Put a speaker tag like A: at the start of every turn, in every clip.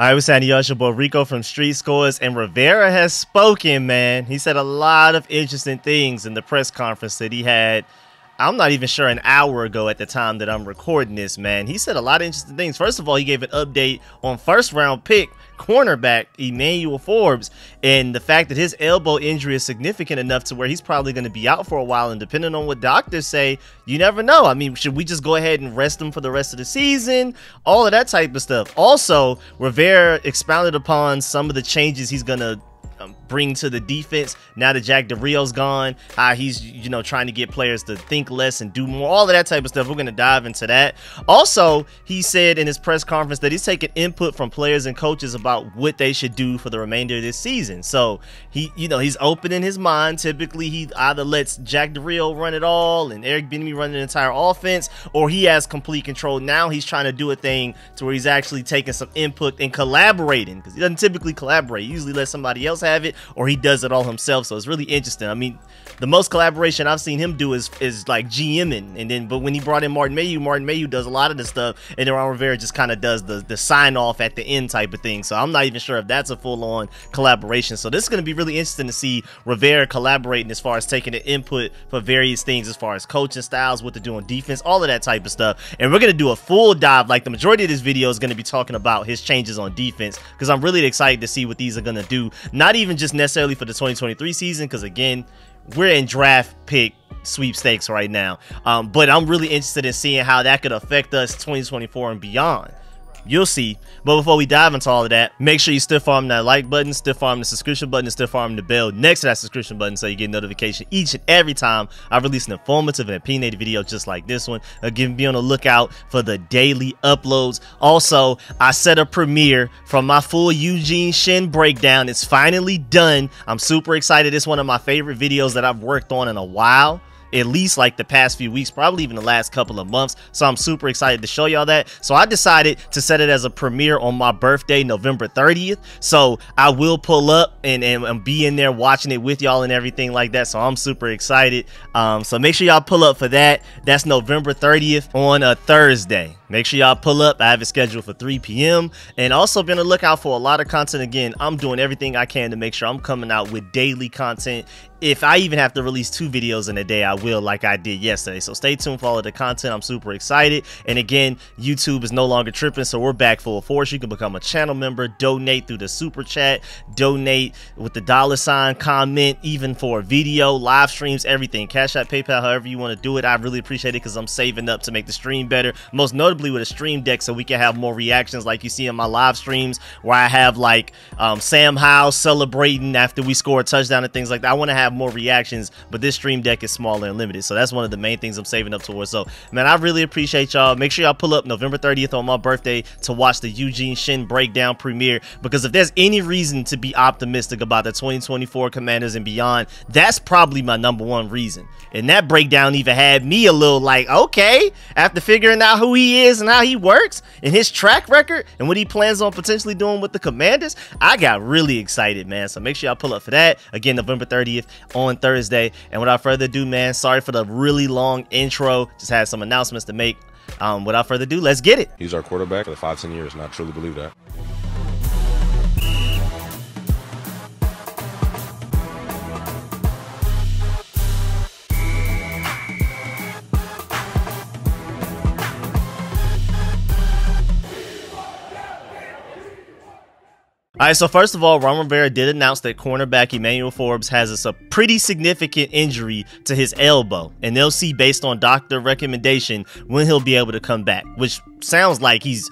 A: All right, what's happening, y'all? It's your boy Rico from RicoScores, and Rivera has spoken, man. He said a lot of interesting things in the press conference that he had, I'm not even sure, an hour ago at the time that I'm recording this, man. He said a lot of interesting things. First of all, he gave an update on first-round pick cornerback Emmanuel Forbes, and the fact that his elbow injury is significant enough to where he's probably going to be out for a while, and depending on what doctors say, you never know. I mean, should we just go ahead and rest him for the rest of the season? All of that type of stuff. Also, Rivera expounded upon some of the changes he's going to bring to the defense now that Jack Del Rio's gone, how he's, you know, trying to get players to think less and do more, all of that type of stuff. We're going to dive into that. Also, he said in his press conference that he's taking input from players and coaches about what they should do for the remainder of this season. So he's opening his mind. Typically, he either lets Jack Del Rio run it all and Eric Bieniemy run the entire offense, or he has complete control. Now he's trying to do a thing to where he's actually taking some input and collaborating, because he doesn't typically collaborate. He usually lets somebody else have it, or he does it all himself. So it's really interesting. I mean, the most collaboration I've seen him do is like GMing, and then but when he brought in Martin Mayhew does a lot of the stuff, and then Ron Rivera just kind of does the sign off at the end type of thing. So I'm not even sure if that's a full-on collaboration. So this is going to be really interesting to see Rivera collaborating as far as taking the input for various things, as far as coaching styles, what to do on defense, all of that type of stuff. And we're going to do a full dive. Like, the majority of this video is going to be talking about his changes on defense, because I'm really excited to see what these are going to do. Not even just necessarily for the 2023 season, because again, we're in draft pick sweepstakes right now, but I'm really interested in seeing how that could affect us 2024 and beyond. You'll see. But before we dive into all of that, make sure you stiff arm that like button, stiff arm the subscription button, and stiff arm the bell next to that subscription button so you get notification each and every time I release an informative and opinionated video just like this one. Again, be on the lookout for the daily uploads. Also, I set a premiere from my full Eugene Shin breakdown. It's finally done. I'm super excited. It's one of my favorite videos that I've worked on in a while, at least like the past few weeks, probably even the last couple of months. So I'm super excited to show y'all that. So I decided to set it as a premiere on my birthday, November 30th. So I will pull up and be in there watching it with y'all and everything like that. So I'm super excited. So make sure y'all pull up for that. That's November 30th on a Thursday. Make sure y'all pull up. I have it scheduled for 3 p.m. And also be on the lookout for a lot of content. Again, I'm doing everything I can to make sure I'm coming out with daily content. If I even have to release 2 videos in a day, I will, like I did yesterday. So stay tuned for all of the content. I'm super excited. And again, YouTube is no longer tripping, so we're back full force. You can become a channel member, donate through the super chat, donate with the $, comment, even for a video, live streams, everything. CashApp, PayPal, however you want to do it. I really appreciate it, because I'm saving up to make the stream better. Most notably with a stream deck, so we can have more reactions like you see in my live streams, where I have like Sam Howell celebrating after we score a touchdown and things like that. I want to have more reactions, but this stream deck is smaller and limited, so that's one of the main things I'm saving up towards. So man, I really appreciate y'all. Make sure y'all pull up November 30th on my birthday to watch the Eugene Shin breakdown premiere, because if there's any reason to be optimistic about the 2024 Commanders and beyond, that's probably my #1 reason. And that breakdown even had me a little like, okay, after figuring out who he is and how he works and his track record and what he plans on potentially doing with the Commanders, I got really excited, man. So make sure y'all pull up for that. Again, November 30th on Thursday. And without further ado, man, sorry for the really long intro. Just had some announcements to make. Without further ado, let's get it.
B: He's our quarterback for the 5-10 years, and I truly believe that.
A: All right, so first of all, Ron Rivera did announce that cornerback Emmanuel Forbes has a pretty significant injury to his elbow, and they'll see based on doctor recommendation when he'll be able to come back, which sounds like he's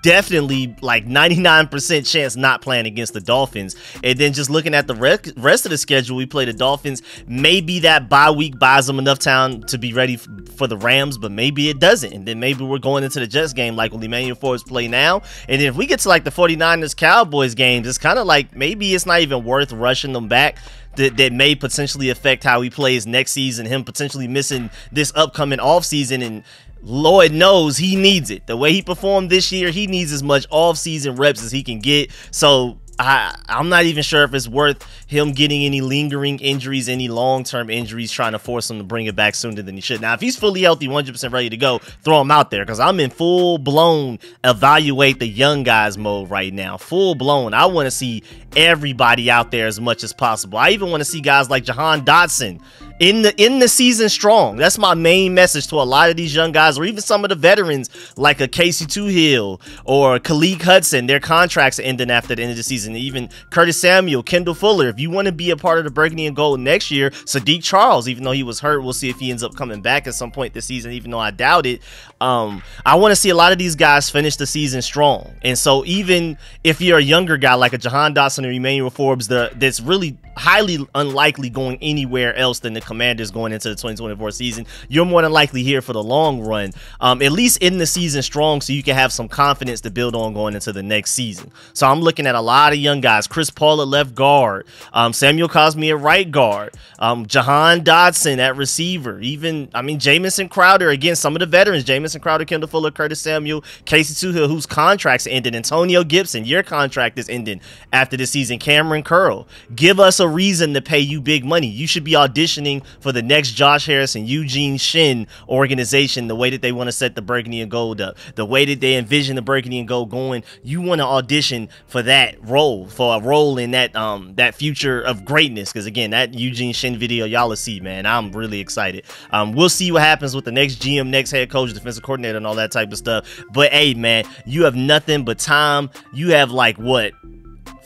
A: definitely like 99% chance not playing against the Dolphins. And then just looking at the rest of the schedule, we play the Dolphins. Maybe that bye week buys them enough time to be ready for the Rams, but maybe it doesn't. And then maybe we're going into the Jets game like will Emmanuel Forbes play now. And then if we get to like the 49ers Cowboys games, it's kind of like maybe it's not even worth rushing them back. That may potentially affect how he plays next season, him potentially missing this upcoming offseason. And Lord knows he needs it. The way he performed this year, he needs as much off-season reps as he can get. So I'm not even sure if it's worth him getting any lingering injuries, any long-term injuries, trying to force him to bring it back sooner than he should. Now, if he's fully healthy, 100% ready to go, throw him out there, because I'm in full-blown evaluate the young guys mode right now. Full-blown. I want to see everybody out there as much as possible. I even want to see guys like Jahan Dotson in the season strong. That's my main message to a lot of these young guys, or even some of the veterans like a Casey Toohill or Khalid Hudson. Their contracts are ending after the end of the season. Even Curtis Samuel, Kendall Fuller. If you want to be a part of the burgundy and gold next year, Sadiq Charles, even though he was hurt, we'll see if he ends up coming back at some point this season, even though I doubt it. I want to see a lot of these guys finish the season strong. And so even if you're a younger guy like a Jahan Dotson or Emmanuel Forbes, that's really highly unlikely going anywhere else than the Commanders going into the 2024 season, you're more than likely here for the long run, at least in the season strong, so you can have some confidence to build on going into the next season. So I'm looking at a lot of young guys. Chris Paul at left guard, Samuel Cosme at right guard, Jahan Dotson at receiver, even, Jamison Crowder, again, some of the veterans, Jamison Crowder, Kendall Fuller, Curtis Samuel, Casey Toohill, whose contracts ended, Antonio Gibson, your contract is ending after this season, Cameron Curl. Give us a reason to pay you big money. You should be auditioning for the next Josh Harris and Eugene Shin organization, the way that they want to set the burgundy and gold up, the way that they envision the burgundy and gold going. You want to audition for that role, for a role in that that future of greatness, because again, that Eugene Shin video y'all will see, man. I'm really excited. We'll see what happens with the next GM, next head coach, defensive coordinator, and all that type of stuff. But hey, man, you have nothing but time. You have like what,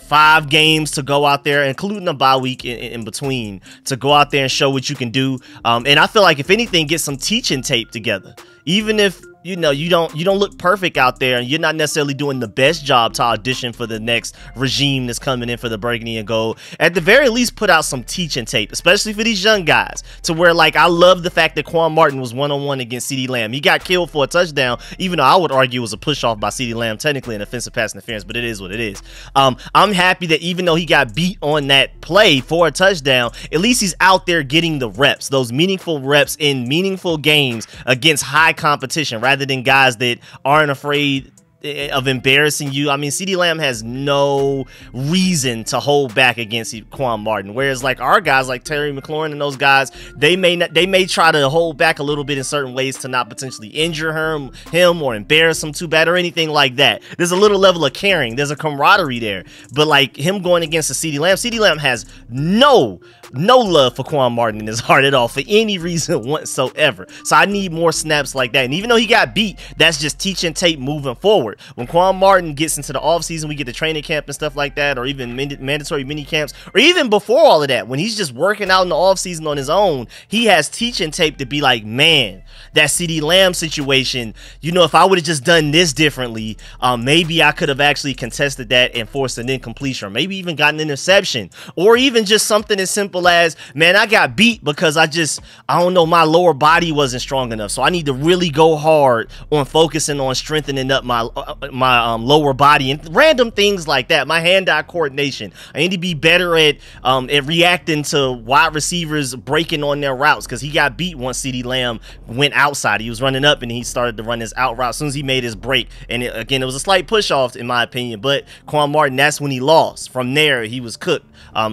A: 5 games to go out there, including a bye week in between, to go out there and show what you can do. And I feel like if anything, get some teaching tape together. Even if you don't look perfect out there and you're not necessarily doing the best job to audition for the next regime that's coming in for the burgundy and gold, at the very least put out some teaching tape, especially for these young guys, to where, like, I love the fact that Quan Martin was one-on-one against CeeDee Lamb. He got killed for a touchdown, even though I would argue it was a push-off by CeeDee Lamb, technically an offensive pass interference, but it is what it is. I'm happy that even though he got beat on that play for a touchdown, at least he's out there getting the reps, those meaningful reps in meaningful games against high competition, rather than guys that aren't afraid of embarrassing you. CeeDee Lamb has no reason to hold back against Quan Martin, whereas like our guys like Terry McLaurin and those guys, they may try to hold back a little bit in certain ways to not potentially injure him or embarrass him too bad or anything like that. There's a little level of caring, there's a camaraderie there. But like him going against a CeeDee Lamb has no love for Quan Martin in his heart at all for any reason whatsoever. So I need more snaps like that. And even though he got beat, that's just teaching tape moving forward. When Quan Martin gets into the offseason, we get the training camp and stuff like that, or even mandatory mini camps, or even before all of that, when he's just working out in the offseason on his own, he has teaching tape to be like, man, that CeeDee Lamb situation, if I would have just done this differently, maybe I could have actually contested that and forced an incompletion, or maybe even got an interception, or even just something as simple as, man, I got beat because I don't know, my lower body wasn't strong enough, so I need to really go hard on focusing on strengthening up my lower body and random things like that. My hand-eye coordination. I need to be better at reacting to wide receivers breaking on their routes, because he got beat once CeeDee Lamb went outside. He was running up and he started to run his out route as soon as he made his break. And again, it was a slight push-off in my opinion, but Quan Martin, that's when he lost. From there, he was cooked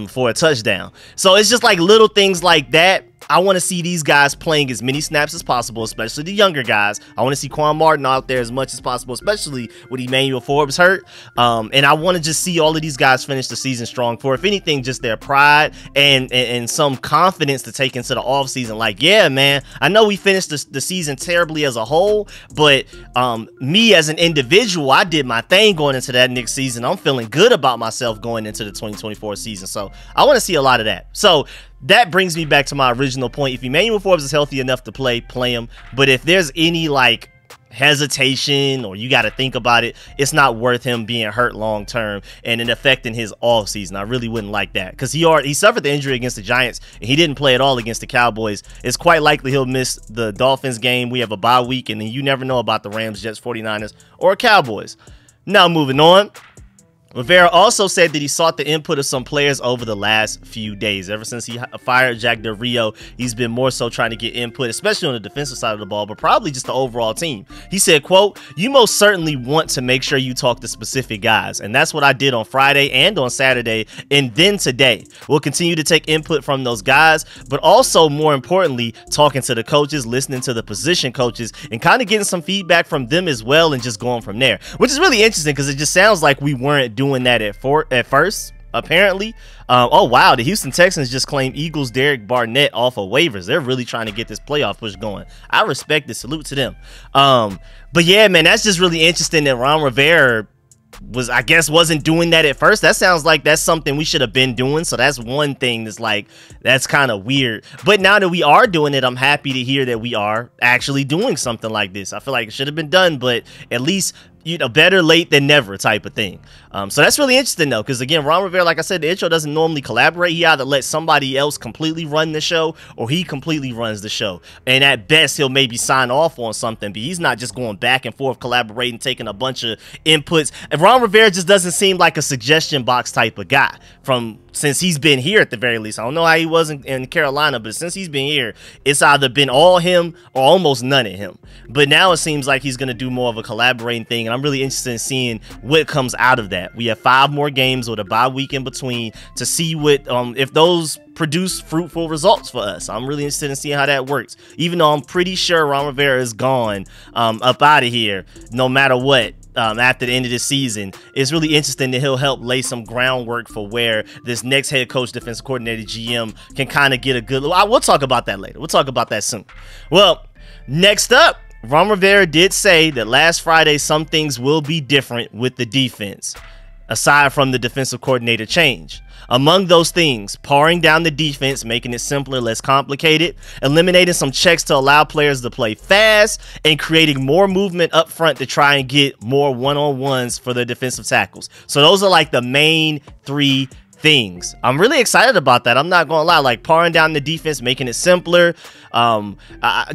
A: for a touchdown. So it's just like little things like that. I want to see these guys playing as many snaps as possible, especially the younger guys. I want to see Quan Martin out there as much as possible, especially with Emmanuel Forbes hurt. And I want to just see all of these guys finish the season strong, for, if anything, just their pride and some confidence to take into the offseason. Like, yeah, man, I know we finished the season terribly as a whole, but me as an individual, I did my thing going into that next season. I'm feeling good about myself going into the 2024 season. So I want to see a lot of that. So that brings me back to my original point. If Emmanuel Forbes is healthy enough to play him. But if there's any like hesitation or you got to think about it, it's not worth him being hurt long term and it affecting his off season. I really wouldn't like that, because he suffered the injury against the Giants and he didn't play at all against the Cowboys. It's quite likely he'll miss the Dolphins game. We have a bye week, and then you never know about the Rams, Jets, 49ers, or Cowboys. Now moving on. Rivera also said that he sought the input of some players over the last few days. Ever since he fired Jack Del Rio, he's been more so trying to get input, especially on the defensive side of the ball, but probably just the overall team. He said, quote, "You most certainly want to make sure you talk to specific guys, and that's what I did on Friday and on Saturday, and then today. We'll continue to take input from those guys, but also, more importantly, talking to the coaches, listening to the position coaches, and kind of getting some feedback from them as well, and just going from there," which is really interesting because it just sounds like we weren't doing that at first, apparently. Oh wow, the Houston Texans just claimed Eagles Derek Barnett off of waivers. They're really trying to get this playoff push going. I respect it. Salute to them. But yeah, man, that's just really interesting that Ron Rivera wasn't doing that at first. That sounds like that's something we should have been doing. So that's one thing that's kind of weird. But now that we are doing it, I'm happy to hear that we are actually doing something like this. I feel like it should have been done, but at least, you know, better late than never type of thing. So that's really interesting though, because again, Ron Rivera, like I said, the intro doesn't normally collaborate. He either lets somebody else completely run the show or he completely runs the show. And at best, he'll maybe sign off on something, but he's not just going back and forth collaborating, taking a bunch of inputs. And Ron Rivera just doesn't seem like a suggestion box type of guy since he's been here at the very least. I don't know how he was in Carolina, but since he's been here, it's either been all him or almost none of him. But now it seems like he's going to do more of a collaborating thing, and I'm really interested in seeing what comes out of that. We have 5 more games with a bye week in between to see what if those produce fruitful results for us. I'm really interested in seeing how that works, even though I'm pretty sure Ron Rivera is gone up out of here no matter what. After the end of the season, it's really interesting that he'll help lay some groundwork for where this next head coach, defensive coordinator, GM can kind of get a good look. We'll talk about that later. We'll talk about that soon. Well, next up, Ron Rivera did say that last Friday some things will be different with the defense, aside from the defensive coordinator change. Among those things, paring down the defense, making it simpler, less complicated, eliminating some checks to allow players to play fast, and creating more movement up front to try and get more one-on-ones for the defensive tackles. So those are like the main 3 things. I'm really excited about that. I'm not gonna lie, like paring down the defense, making it simpler.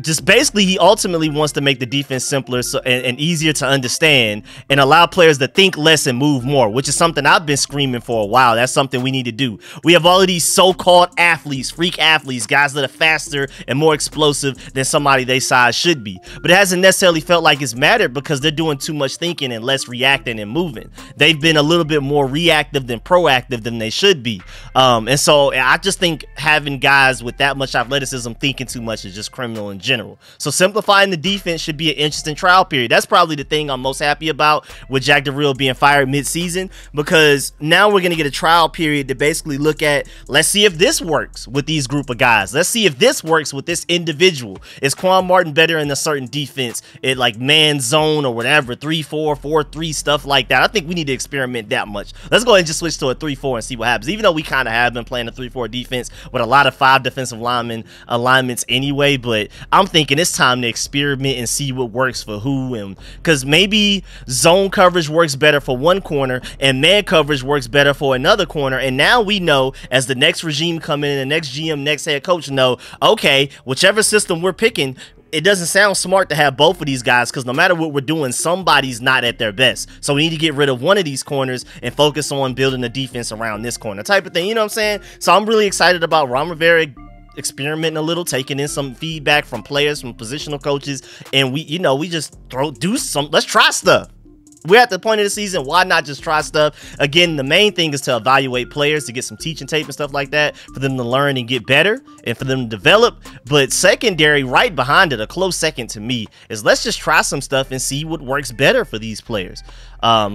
A: Just basically, he ultimately wants to make the defense simpler and easier to understand and allow players to think less and move more, which is something I've been screaming for a while. That's something we need to do. We have all of these so-called athletes, freak athletes, guys that are faster and more explosive than somebody they size should be. But it hasn't necessarily felt like it's mattered because they're doing too much thinking and less reacting and moving. They've been a little bit more reactive than proactive than they should be. And so I just think having guys with that much athleticism thinking too much is just criminal in general. So simplifying the defense should be an interesting trial period. That's probably the thing I'm most happy about with Jack Del Rio being fired mid-season, because now we're going to get a trial period to basically look at, let's see if this works with these group of guys. Let's see if this works with this individual. Is Quan Martin better in a certain defense, it like man zone or whatever, 3-4, 4-3, stuff like that? I think we need to experiment that much. Let's go ahead and just switch to a 3-4 and see what happens, even though we kind of have been playing a 3-4 defense with a lot of 5 defensive linemen alignments anyway. But I'm thinking it's time to experiment and see what works for who, and because maybe zone coverage works better for one corner and man coverage works better for another corner. And now we know, as the next regime come in, the next GM, next head coach know, okay, whichever system we're picking, it doesn't sound smart to have both of these guys, because no matter what we're doing, somebody's not at their best. So we need to get rid of one of these corners and focus on building the defense around this corner type of thing. You know what I'm saying? So I'm really excited about Ron Rivera experimenting a little, taking in some feedback from players, from positional coaches, and we just let's try stuff. We're at the point of the season, why not just try stuff? Again, the main thing is to evaluate players, to get some teaching tape and stuff like that, for them to learn and get better and for them to develop. But secondary, right behind it, a close second to me, is let's just try some stuff and see what works better for these players.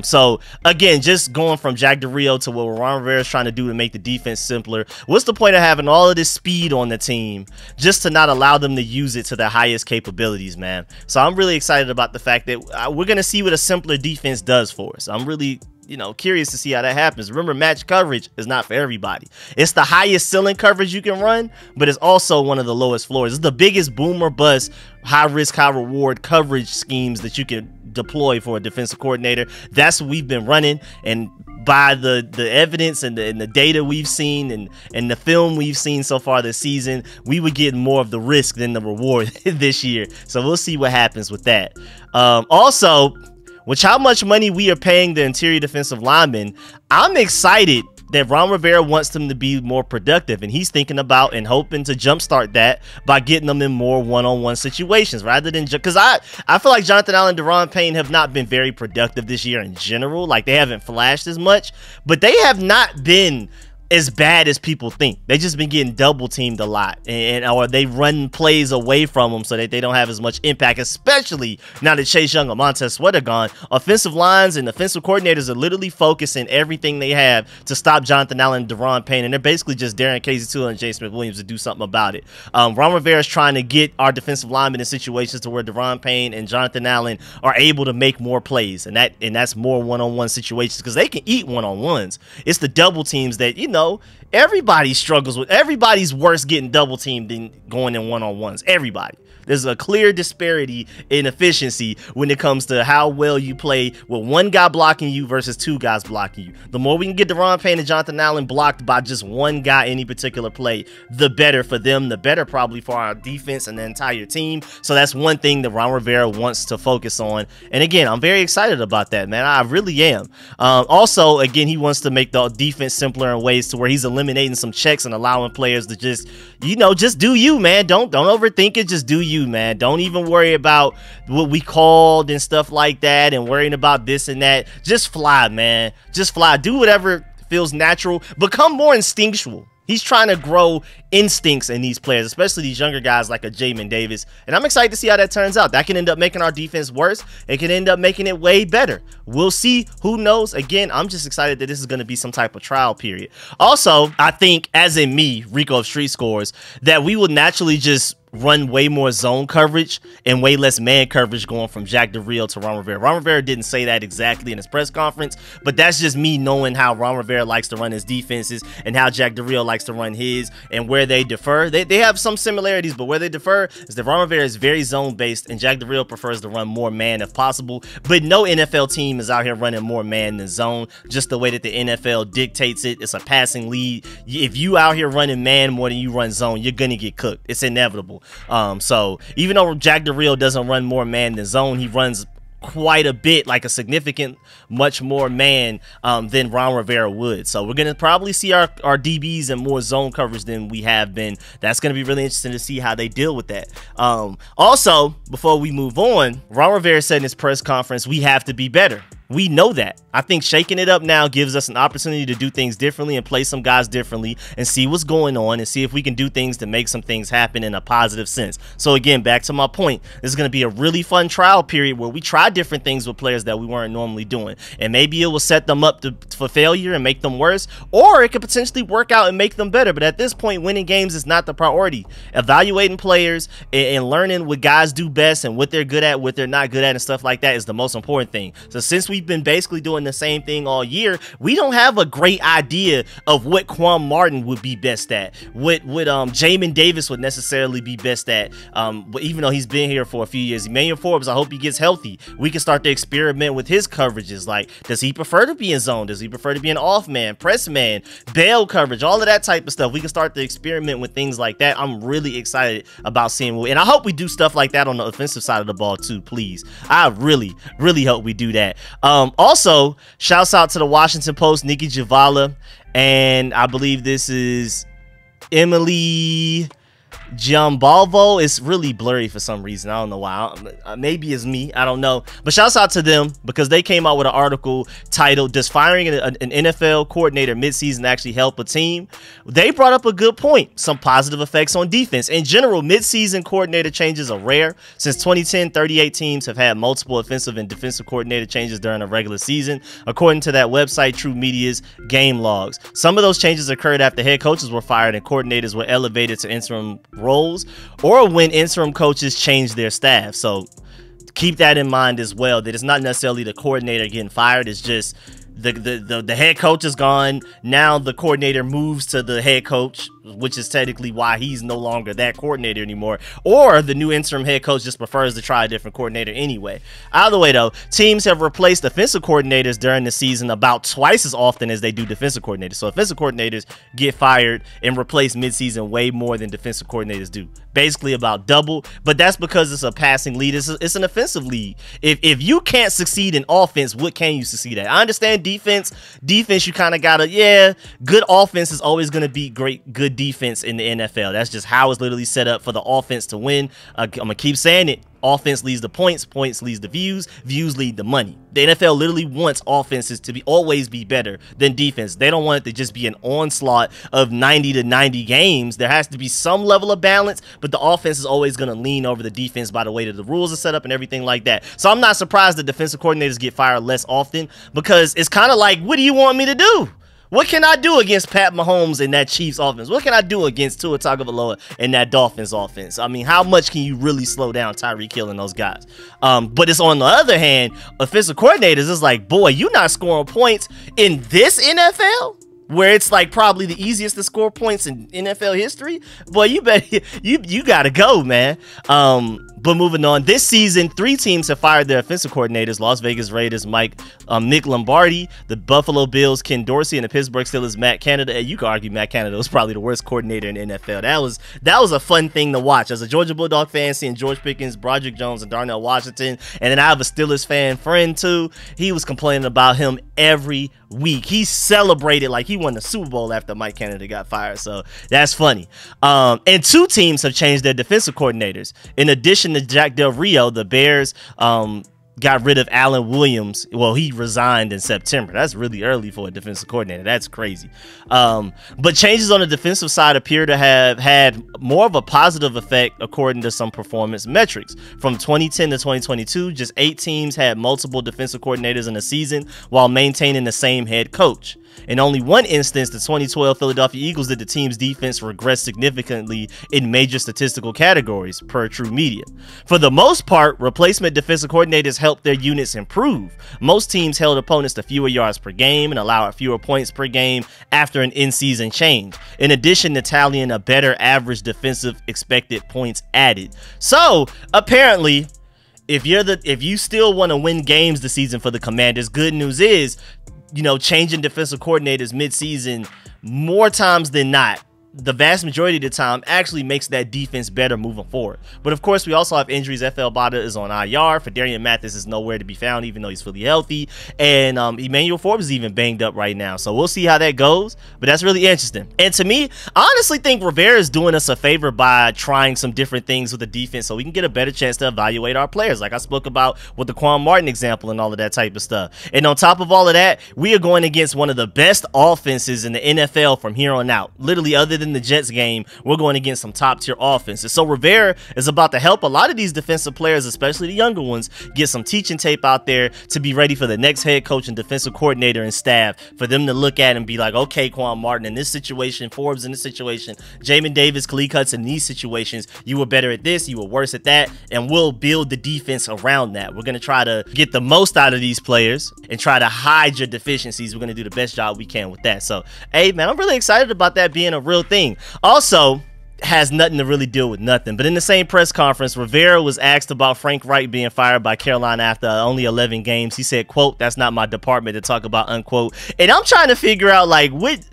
A: So again, just going from Jack Del Rio to what Ron Rivera is trying to do to make the defense simpler. What's the point of having all of this speed on the team just to not allow them to use it to their highest capabilities, man? So I'm really excited about the fact that we're going to see what a simpler defense does for us. I'm really curious to see how that happens. Remember, match coverage is not for everybody. It's the highest ceiling coverage you can run, but it's also one of the lowest floors. It's the biggest boom or bust, high risk, high reward coverage schemes that you can deploy for a defensive coordinator. That's what we've been running, and by the evidence and the data we've seen and the film we've seen so far this season, we would get more of the risk than the reward this year. So we'll see what happens with that. Also, which how much money we are paying the interior defensive linemen, I'm excited that Ron Rivera wants them to be more productive, and he's thinking about and hoping to jumpstart that by getting them in more one-on-one situations rather than because I feel like Jonathan Allen and Deron Payne have not been very productive this year in general. Like, they haven't flashed as much, but they have not been as bad as people think. They just been getting double teamed a lot, or they run plays away from them so that they don't have as much impact, especially now that Chase Young and Montez Sweat are gone. Offensive lines and offensive coordinators are literally focusing everything they have to stop Jonathan Allen and Deron Payne, and they're basically just daring Casey Tooler and James Smith-Williams to do something about it. Ron Rivera is trying to get our defensive linemen in situations to where Deron Payne and Jonathan Allen are able to make more plays, and that's more one-on-one situations because they can eat one-on-ones. It's the double teams that, everybody struggles with. Everybody's worse getting double teamed than going in one-on-ones. Everybody. There's a clear disparity in efficiency when it comes to how well you play with one guy blocking you versus two guys blocking you. The more we can get Deron Payne and Jonathan Allen blocked by just one guy any particular play, the better for them, the better probably for our defense and the entire team. So that's one thing that Ron Rivera wants to focus on. And again, I'm very excited about that, man. I really am. Also, again, he wants to make the defense simpler in ways to where he's eliminating some checks and allowing players to just do you, man. Don't overthink it. Just do you, man. Don't even worry about what we called and stuff like that and worrying about this and that. Just fly, man. Just fly. Do whatever feels natural. Become more instinctual. He's trying to grow instincts in these players, especially these younger guys like a Jamin Davis. And I'm excited to see how that turns out. That can end up making our defense worse. It can end up making it way better. We'll see. Who knows? Again, I'm just excited that this is going to be some type of trial period. Also, I think, as in me, Rico of Street Scores, that we will naturally just run way more zone coverage and way less man coverage going from Jack Del Rio to Ron Rivera. Ron Rivera didn't say that exactly in his press conference, but that's just me knowing how Ron Rivera likes to run his defenses and how Jack Del Rio likes to run his, and where they differ. They have some similarities, but where they differ is that Ron Rivera is very zone-based and Jack Del Rio prefers to run more man if possible, but no NFL team is out here running more man than zone, just the way that the NFL dictates it. It's a passing lead. If you out here running man more than you run zone, you're gonna get cooked. It's inevitable. So even though Jack Del Rio doesn't run more man than zone, he runs quite a bit, like a significant much more man than Ron Rivera would. So we're gonna probably see our DBs in more zone coverage than we have been. That's gonna be really interesting to see how they deal with that. Also, before we move on, Ron Rivera said in his press conference, we have to be better. We know that. I think shaking it up now gives us an opportunity to do things differently and play some guys differently and see what's going on and see if we can do things to make some things happen in a positive sense. So again, back to my point, this is going to be a really fun trial period where we try different things with players that we weren't normally doing. And maybe it will set them up for failure and make them worse, or it could potentially work out and make them better. But at this point, winning games is not the priority. Evaluating players and learning what guys do best and what they're good at, what they're not good at, and stuff like that is the most important thing. So since we've been basically doing the same thing all year, we don't have a great idea of what Quan Martin would be best at, what Jamin Davis would necessarily be best at, but even though he's been here for a few years. Emmanuel Forbes, I hope he gets healthy. We can start to experiment with his coverages. Like, does he prefer to be in zone? Does he prefer to be an off man, press man, bail coverage, all of that type of stuff? We can start to experiment with things like that. I'm really excited about seeing, and I hope we do stuff like that on the offensive side of the ball too, please. I really hope we do that. Also, shouts out to the Washington Post, Nikki Javala, and I believe this is Emily Giambalvo. It's really blurry for some reason. I don't know why. Maybe it's me. I don't know. But shouts out to them because they came out with an article titled, "Does firing an NFL coordinator midseason actually help a team?" They brought up a good point. Some positive effects on defense. In general, midseason coordinator changes are rare. Since 2010, 38 teams have had multiple offensive and defensive coordinator changes during a regular season, according to that website, True Media's Game Logs. Some of those changes occurred after head coaches were fired and coordinators were elevated to interim roles, or when interim coaches change their staff. So keep that in mind as well, that it's not necessarily the coordinator getting fired. It's just the head coach is gone. Now the coordinator moves to the head coach which is technically why he's no longer that coordinator anymore, or the new interim head coach just prefers to try a different coordinator anyway. Either way though, teams have replaced offensive coordinators during the season about twice as often as they do defensive coordinators. So offensive coordinators get fired and replaced midseason way more than defensive coordinators do, basically about double. But that's because it's a passing league. It's an offensive league. If you can't succeed in offense, what can you succeed at? I understand defense you kind of gotta, yeah, good offense is always going to be good defense in the NFL. That's just how it's literally set up for the offense to win. I'm gonna keep saying it. Offense leads the points, points leads the views lead the money. The NFL literally wants offenses to always be better than defense. They don't want it to just be an onslaught of 90 to 90 games. There has to be some level of balance, but the offense is always going to lean over the defense by the way that the rules are set up and everything like that. So I'm not surprised that defensive coordinators get fired less often, because it's kind of like, what do you want me to do? What can I do against Pat Mahomes and that Chiefs offense? What can I do against Tua Tagovailoa and that Dolphins offense? I mean, how much can you really slow down Tyreek Hill and those guys? But it's on the other hand, offensive coordinators is like, boy, you're not scoring points in this NFL, where it's like probably the easiest to score points in NFL history. Boy, you better you gotta go, man. But moving on, this season, 3 teams have fired their offensive coordinators: Las Vegas Raiders Nick Lombardi, the Buffalo Bills Ken Dorsey, and the Pittsburgh Steelers Matt Canada. And you could argue Matt Canada was probably the worst coordinator in the NFL. That was a fun thing to watch as a Georgia Bulldog fan, seeing George Pickens, Broderick Jones, and Darnell Washington. And then I have a Steelers fan friend too. He was complaining about him every week. He celebrated like he won the Super Bowl after Mike Canada got fired. So that's funny. And 2 teams have changed their defensive coordinators. In addition to Jack Del Rio, the Bears got rid of Alan Williams. Well, he resigned in September. That's really early for a defensive coordinator. That's crazy. But changes on the defensive side appear to have had more of a positive effect according to some performance metrics. From 2010 to 2022, just 8 teams had multiple defensive coordinators in a season while maintaining the same head coach. In only one instance, the 2012 Philadelphia Eagles, did the team's defense regress significantly in major statistical categories, per True Media. For the most part, replacement defensive coordinators helped their units improve. Most teams held opponents to fewer yards per game and allowed fewer points per game after an in-season change, in addition to tallying a better average defensive expected points added. So, apparently, if you still want to win games this season for the Commanders, good news is, you know, changing defensive coordinators mid-season more times than not, the vast majority of the time, actually makes that defense better moving forward. But of course, we also have injuries. FL Bada is on IR. Fedarian Mathis is nowhere to be found, even though he's fully healthy. And Emmanuel Forbes is even banged up right now. So we'll see how that goes. But that's really interesting. And to me, I honestly think Rivera is doing us a favor by trying some different things with the defense so we can get a better chance to evaluate our players, like I spoke about with the Quan Martin example and all of that type of stuff. And on top of all of that, we are going against one of the best offenses in the NFL from here on out. Literally, other than the Jets game, we're going against some top tier offenses. So Rivera is about to help a lot of these defensive players, especially the younger ones, get some teaching tape out there to be ready for the next head coach and defensive coordinator and staff, for them to look at and be like, okay, Quan Martin, in this situation, Forbes in this situation, Jamin Davis, Khalil Hudson in these situations, you were better at this, you were worse at that, and we'll build the defense around that. We're going to try to get the most out of these players and try to hide your deficiencies. We're going to do the best job we can with that. So, hey, man, I'm really excited about that being a real thing. Also, has nothing to really deal with nothing. But in the same press conference, Rivera was asked about Frank Reich being fired by Carolina after only 11 games. He said, quote, "That's not my department to talk about," unquote. And I'm trying to figure out, like, what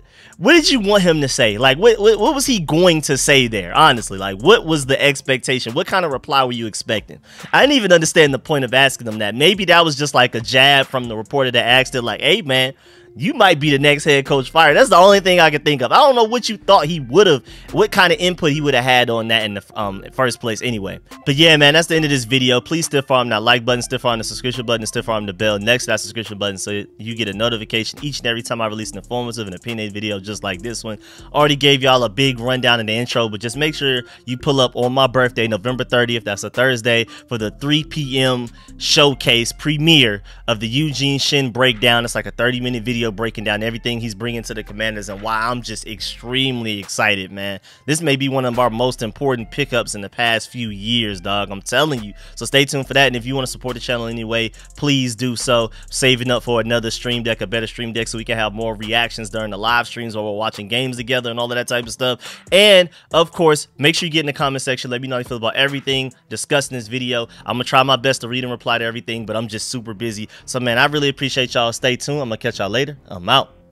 A: did you want him to say? Like, what was he going to say there? Honestly, like, what was the expectation? What kind of reply were you expecting? I didn't even understand the point of asking him that. Maybe that was just like a jab from the reporter that asked it, like, hey, man, you might be the next head coach fired. That's the only thing I could think of. I don't know what you thought he would have, what kind of input he would have had on that in the first place anyway. But yeah, man, that's the end of this video. Please stiff arm that like button, stiff arm the subscription button, and stiff arm the bell next to that subscription button so you get a notification each and every time I release an informative and opinionated video just like this one. Already gave y'all a big rundown in the intro, but just make sure you pull up on my birthday, November 30th. That's a Thursday, for the 3 p.m. showcase premiere of the Eugene Shin breakdown. It's like a 30-minute video video breaking down everything he's bringing to the Commanders and why I'm just extremely excited, man. This may be one of our most important pickups in the past few years, dog. I'm telling you. So stay tuned for that. And if you want to support the channel anyway, please do so. Saving up for another stream deck, a better stream deck, so we can have more reactions during the live streams while we're watching games together and all of that type of stuff. And of course, make sure you get in the comment section. Let me know how you feel about everything discussed in this video. I'm gonna try my best to read and reply to everything, but I'm just super busy. So man, I really appreciate y'all. Stay tuned. I'm gonna catch y'all later. I'm out.